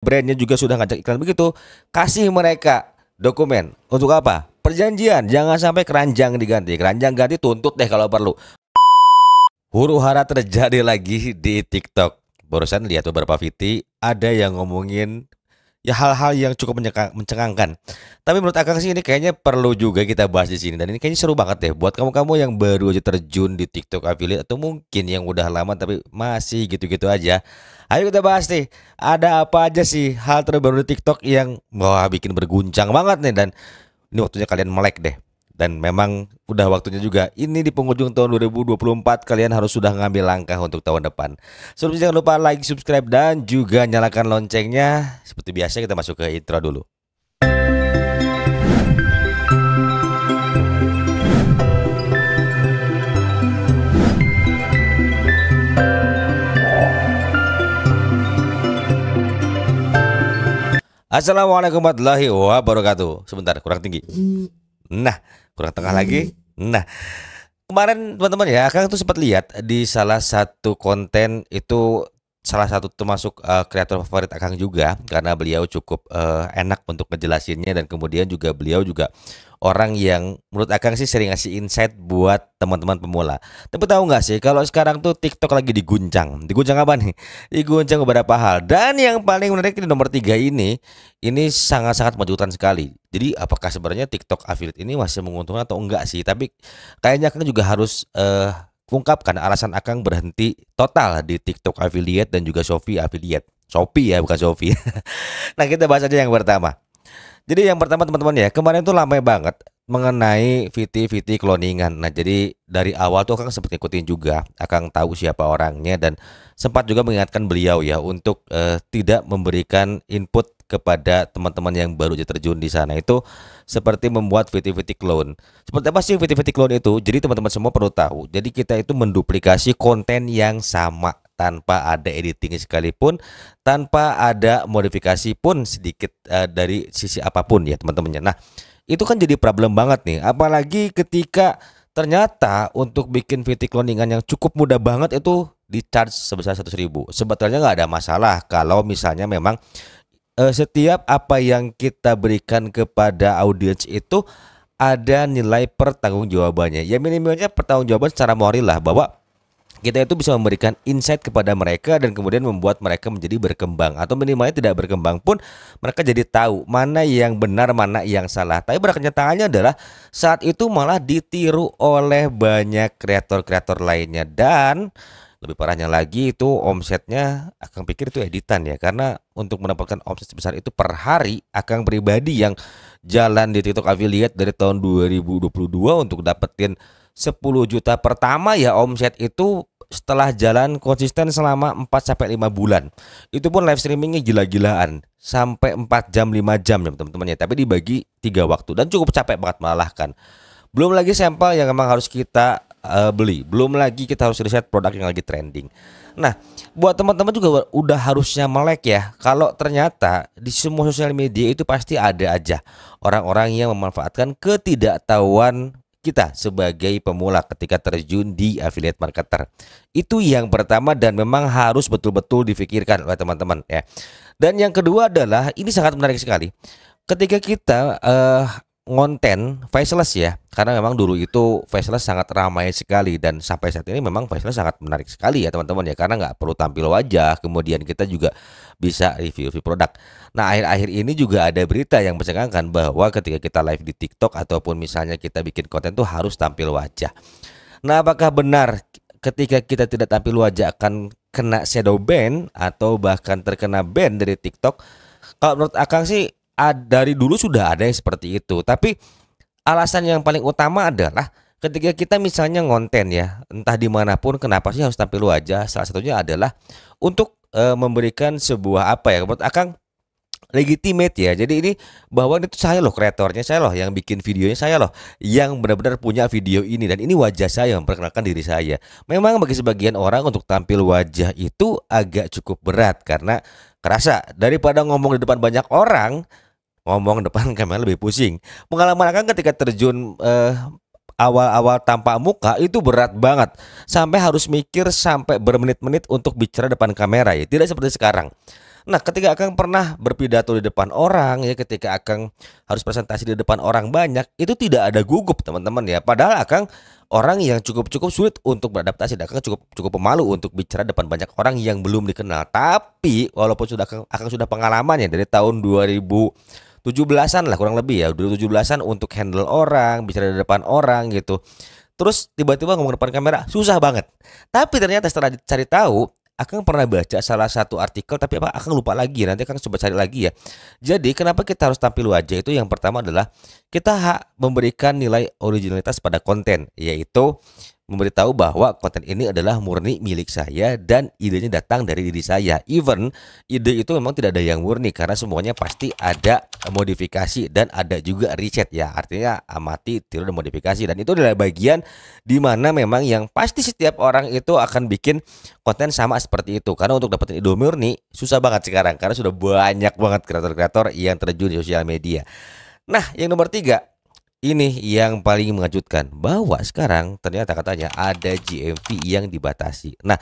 brandnya juga sudah ngajak iklan begitu, kasih mereka dokumen. Untuk apa? Perjanjian, jangan sampai keranjang diganti. Keranjang ganti tuntut deh kalau perlu. Huru-hara terjadi lagi di TikTok. Barusan lihat beberapa VT, ada yang ngomongin ya hal-hal yang cukup mencengangkan. Tapi menurut Akang sih ini kayaknya perlu juga kita bahas di sini, dan ini kayaknya seru banget deh buat kamu-kamu yang baru aja terjun di TikTok affiliate atau mungkin yang udah lama tapi masih gitu-gitu aja. Ayo kita bahas nih, ada apa aja sih hal terbaru di TikTok yang wah bikin berguncang banget nih, dan ini waktunya kalian melek deh. Dan memang udah waktunya juga. Ini di penghujung tahun 2024 kalian harus sudah ngambil langkah untuk tahun depan. Sebelumnya jangan lupa like, subscribe dan juga nyalakan loncengnya. Seperti biasa kita masuk ke intro dulu. Assalamualaikum warahmatullahi wabarakatuh. Sebentar, kurang tinggi. Nah, kurang tengah lagi. Nah, kemarin teman-teman ya, Kang tuh sempat lihat di salah satu konten itu, salah satu termasuk kreator favorit Akang juga, karena beliau cukup enak untuk ngejelasinnya, dan kemudian juga beliau juga orang yang menurut Akang sih sering ngasih insight buat teman-teman pemula. Tapi tahu nggak sih kalau sekarang tuh TikTok lagi diguncang. Diguncang apa nih? Diguncang beberapa hal. Dan yang paling menarik di nomor 3 ini sangat-sangat mengejutkan sekali. Jadi apakah sebenarnya TikTok affiliate ini masih menguntungkan atau enggak sih? Tapi kayaknya Akang juga harus ungkapkan alasan Akang berhenti total di TikTok affiliate dan juga Shopee affiliate. Shopee ya, bukan Shopee. Nah, kita bahas aja yang pertama. Jadi yang pertama teman-teman ya, kemarin tuh ramai banget mengenai VT-VT cloningan. Nah, jadi dari awal tuh Akang sempat ngikutin juga, Akang tahu siapa orangnya, dan sempat juga mengingatkan beliau ya untuk tidak memberikan input kepada teman-teman yang baru aja terjun di sana, itu seperti membuat VT-VT clone. Seperti apa sih VT-VT clone itu? Jadi teman-teman semua perlu tahu. Jadi kita itu menduplikasi konten yang sama tanpa ada editing sekalipun, tanpa ada modifikasi pun sedikit dari sisi apapun ya teman-temannya. Nah, itu kan jadi problem banget nih, apalagi ketika ternyata untuk bikin VT cloningan yang cukup mudah banget itu di charge sebesar 100.000. Sebetulnya nggak ada masalah kalau misalnya memang setiap apa yang kita berikan kepada audiens itu ada nilai pertanggungjawabannya. Ya minimalnya pertanggungjawaban secara moral lah, bahwa kita itu bisa memberikan insight kepada mereka dan kemudian membuat mereka menjadi berkembang, atau minimalnya tidak berkembang pun mereka jadi tahu mana yang benar mana yang salah. Tapi pada kenyataannya adalah saat itu malah ditiru oleh banyak kreator-kreator lainnya, dan lebih parahnya lagi itu omsetnya Akang pikir itu editan ya, karena untuk mendapatkan omset sebesar itu per hari, Akang pribadi yang jalan di TikTok affiliate dari tahun 2022 untuk dapetin 10 juta pertama ya, omset itu setelah jalan konsisten selama 4 sampai 5 bulan. Itu pun live streamingnya gila-gilaan sampai 4 jam 5 jam ya teman-teman ya, tapi dibagi 3 waktu dan cukup capek banget melelahkan. Belum lagi sampel yang memang harus kita beli, belum lagi kita harus riset produk yang lagi trending. Nah, buat teman-teman juga udah harusnya melek ya, kalau ternyata di semua sosial media itu pasti ada aja orang-orang yang memanfaatkan ketidaktahuan kita sebagai pemula ketika terjun di affiliate marketer. Itu yang pertama dan memang harus betul-betul difikirkan oleh teman-teman ya. Dan yang kedua adalah ini sangat menarik sekali. Ketika kita ngonten faceless ya, karena memang dulu itu faceless sangat ramai sekali, dan sampai saat ini memang faceless sangat menarik sekali ya teman-teman ya, karena nggak perlu tampil wajah, kemudian kita juga bisa review produk. Nah, akhir-akhir ini juga ada berita yang mencengangkan bahwa ketika kita live di TikTok ataupun misalnya kita bikin konten tuh harus tampil wajah. Nah, apakah benar ketika kita tidak tampil wajah akan kena shadow ban atau bahkan terkena ban dari TikTok? Kalau menurut Akang sih dari dulu sudah ada yang seperti itu. Tapi alasan yang paling utama adalah ketika kita misalnya ngonten ya, entah dimanapun, kenapa sih harus tampil wajah? Salah satunya adalah untuk memberikan sebuah apa ya, menurut Akang legitimate ya. Jadi ini bahwa ini tuh saya loh kreatornya, saya loh yang bikin videonya, saya loh yang benar-benar punya video ini, dan ini wajah saya memperkenalkan diri saya. Memang bagi sebagian orang untuk tampil wajah itu agak cukup berat karena kerasa daripada ngomong di depan banyak orang, ngomong depan kamera lebih pusing. Pengalaman Akang ketika terjun awal-awal tanpa muka itu berat banget, sampai harus mikir sampai bermenit-menit untuk bicara depan kamera ya. Tidak seperti sekarang. Nah, ketika Akang pernah berpidato di depan orang ya, ketika Akang harus presentasi di depan orang banyak, itu tidak ada gugup teman-teman ya. Padahal Akang orang yang cukup sulit untuk beradaptasi. Dan Akang cukup cukup pemalu untuk bicara depan banyak orang yang belum dikenal. Tapi walaupun Akang sudah pengalaman ya dari tahun 2017-an lah kurang lebih ya, 2017-an untuk handle orang, bicara di depan orang gitu. Terus tiba-tiba ngomong depan kamera susah banget. Tapi ternyata setelah dicari tahu, Akang pernah baca salah satu artikel tapi apa Akang lupa lagi. Nanti Akang coba cari lagi ya. Jadi kenapa kita harus tampil wajah itu, yang pertama adalah kita memberikan nilai originalitas pada konten, yaitu memberitahu bahwa konten ini adalah murni milik saya dan idenya datang dari diri saya. Even ide itu memang tidak ada yang murni karena semuanya pasti ada modifikasi dan ada juga riset ya. Artinya amati, tiru dan modifikasi, dan itu adalah bagian di mana memang yang pasti setiap orang itu akan bikin konten sama seperti itu. Karena untuk dapetin ide murni susah banget sekarang karena sudah banyak banget kreator-kreator yang terjun di sosial media. Nah, yang nomor 3 ini yang paling mengejutkan, bahwa sekarang ternyata katanya ada GMV yang dibatasi. Nah,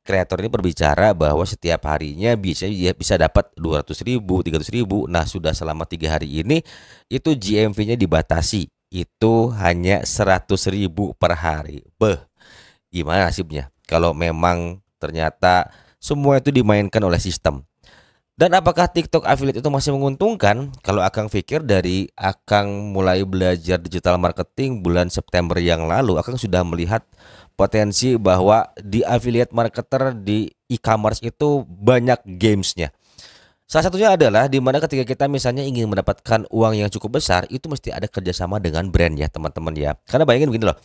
kreator ini berbicara bahwa setiap harinya bisa dapat 200.000, 300.000. Nah, sudah selama 3 hari ini itu GMV-nya dibatasi. Itu hanya 100.000 per hari. Gimana nasibnya kalau memang ternyata semua itu dimainkan oleh sistem? Dan apakah TikTok affiliate itu masih menguntungkan? Kalau Akang pikir dari Akang mulai belajar digital marketing bulan September yang lalu, Akang sudah melihat potensi bahwa di affiliate marketer di e-commerce itu banyak gamesnya. Salah satunya adalah di mana ketika kita misalnya ingin mendapatkan uang yang cukup besar, itu mesti ada kerjasama dengan brand ya teman-teman ya. Karena bayangin begini loh,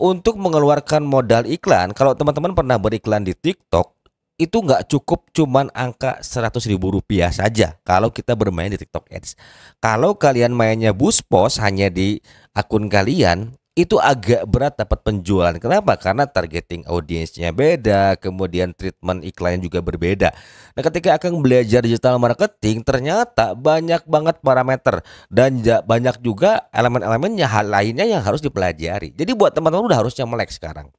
untuk mengeluarkan modal iklan, kalau teman-teman pernah beriklan di TikTok, itu nggak cukup cuman angka 100.000 rupiah saja kalau kita bermain di TikTok Ads. Kalau kalian mainnya Buspos hanya di akun kalian, itu agak berat dapat penjualan. Kenapa? Karena targeting audiensnya beda, kemudian treatment iklannya juga berbeda. Nah, ketika akan belajar digital marketing, ternyata banyak banget parameter dan banyak juga elemen-elemennya, hal lainnya yang harus dipelajari. Jadi buat teman-teman udah harusnya melek sekarang.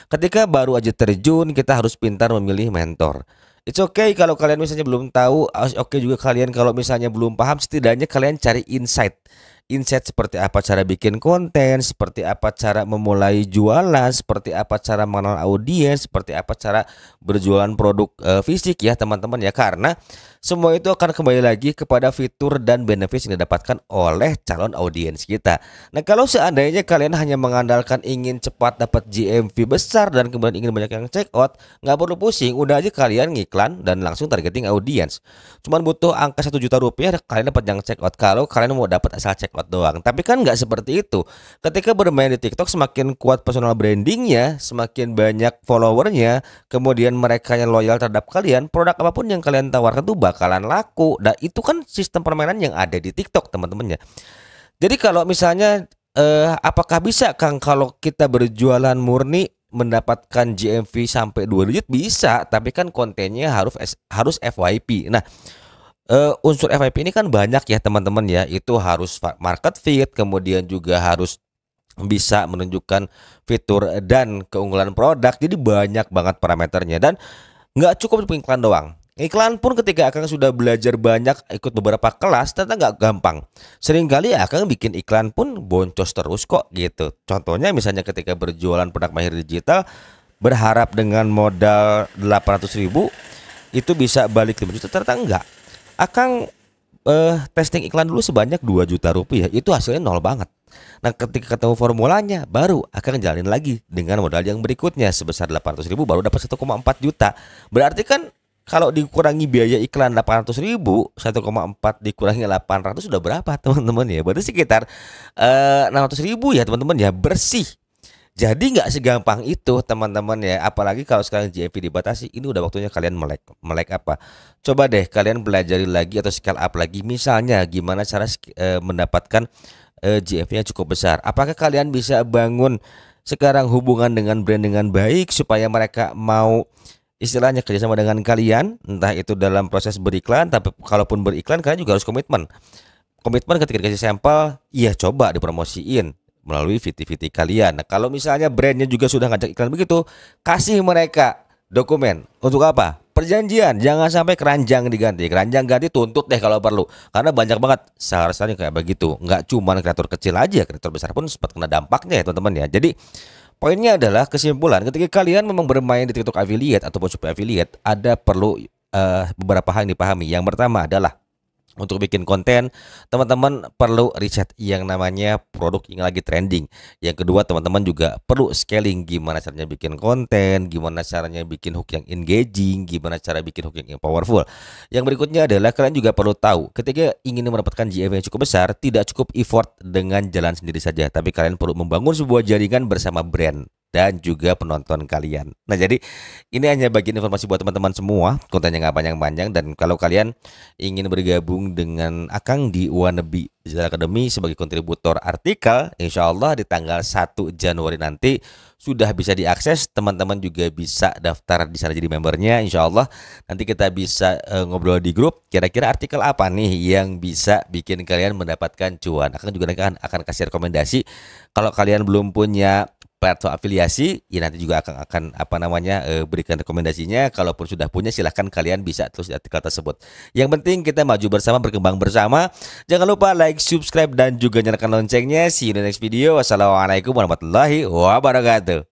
Ketika baru aja terjun, kita harus pintar memilih mentor. It's okay kalau kalian misalnya belum tahu, oke juga kalian kalau misalnya belum paham, setidaknya kalian cari insight. Insight seperti apa cara bikin konten, seperti apa cara memulai jualan, seperti apa cara mengenal audiens, seperti apa cara berjualan produk fisik ya teman-teman ya. Karena semua itu akan kembali lagi kepada fitur dan benefit yang didapatkan oleh calon audiens kita. Nah, kalau seandainya kalian hanya mengandalkan ingin cepat dapat GMV besar dan kemudian ingin banyak yang check out, nggak perlu pusing, udah aja kalian ngiklan dan langsung targeting audiens. Cuman butuh angka 1 juta rupiah kalian dapat yang check out kalau kalian mau dapat asal check out doang. Tapi kan nggak seperti itu. Ketika bermain di TikTok, semakin kuat personal brandingnya, semakin banyak followernya, kemudian mereka yang loyal terhadap kalian, produk apapun yang kalian tawarkan tuh bakalan laku. Dan itu kan sistem permainan yang ada di TikTok teman-teman ya. Jadi kalau misalnya apakah bisa Kang kalau kita berjualan murni mendapatkan GMV sampai 2 digit? Bisa, tapi kan kontennya harus FYP. Nah, unsur FYP ini kan banyak ya teman-teman ya. Itu harus market fit, kemudian juga harus bisa menunjukkan fitur dan keunggulan produk. Jadi banyak banget parameternya dan nggak cukup iklan doang. Iklan pun ketika Akang sudah belajar banyak, ikut beberapa kelas, ternyata nggak gampang. Seringkali Akang bikin iklan pun boncos terus kok gitu. Contohnya misalnya ketika berjualan produk Mahir Digital, berharap dengan modal 800.000 itu bisa balik 5 juta, ternyata enggak. Akang testing iklan dulu sebanyak 2 juta rupiah, itu hasilnya nol banget. Nah, ketika ketemu formulanya, baru Akang jalanin lagi dengan modal yang berikutnya sebesar 800.000, baru dapat 1,4 juta. Berarti kan kalau dikurangi biaya iklan 800.000, 1,4 dikurangi 800 sudah berapa teman-teman ya? Berarti sekitar 600.000 ya teman-teman ya, bersih. Jadi nggak segampang itu teman-teman ya. Apalagi kalau sekarang GMV dibatasi, ini udah waktunya kalian melek apa? Coba deh kalian pelajari lagi atau scale up lagi. Misalnya gimana cara mendapatkan GMV-nya cukup besar. Apakah kalian bisa bangun sekarang hubungan dengan brand dengan baik supaya mereka mau istilahnya kerjasama dengan kalian, entah itu dalam proses beriklan, tapi kalaupun beriklan kalian juga harus komitmen ketika dikasih sampel, iya coba dipromosiin melalui VT-VT kalian. Nah, kalau misalnya brandnya juga sudah ngajak iklan begitu, kasih mereka dokumen. Untuk apa? perjanjian, jangan sampai keranjang diganti. Keranjang ganti tuntut deh kalau perlu. Karena banyak banget seharusnya kayak begitu. Nggak cuma kreator kecil aja, kreator besar pun sempat kena dampaknya ya teman-teman ya. Jadi poinnya adalah kesimpulan ketika kalian memang bermain di TikTok affiliate ataupun Shopee affiliate, ada perlu beberapa hal yang dipahami. Yang pertama adalah untuk bikin konten, teman-teman perlu riset yang namanya produk yang lagi trending. Yang kedua, teman-teman juga perlu scaling gimana caranya bikin konten, gimana caranya bikin hook yang engaging, gimana cara bikin hook yang powerful. Yang berikutnya adalah kalian juga perlu tahu ketika ingin mendapatkan GMV yang cukup besar, tidak cukup effort dengan jalan sendiri saja, tapi kalian perlu membangun sebuah jaringan bersama brand dan juga penonton kalian. Nah, jadi ini hanya bagian informasi buat teman-teman semua, kontennya nggak panjang-panjang. Dan kalau kalian ingin bergabung dengan Akang di Wannabe Digital Academy sebagai kontributor artikel, insya Allah di tanggal 1 Januari nanti sudah bisa diakses. Teman-teman juga bisa daftar di sana jadi membernya. Insya Allah nanti kita bisa ngobrol di grup. Kira-kira artikel apa nih yang bisa bikin kalian mendapatkan cuan? Akang juga akan kasih rekomendasi. Kalau kalian belum punya platform afiliasi, ya nanti juga akan berikan rekomendasinya. Kalaupun sudah punya, silahkan kalian bisa terus di artikel tersebut. Yang penting kita maju bersama, berkembang bersama. Jangan lupa like, subscribe, dan juga nyalakan loncengnya. See you in the next video. Wassalamualaikum warahmatullahi wabarakatuh.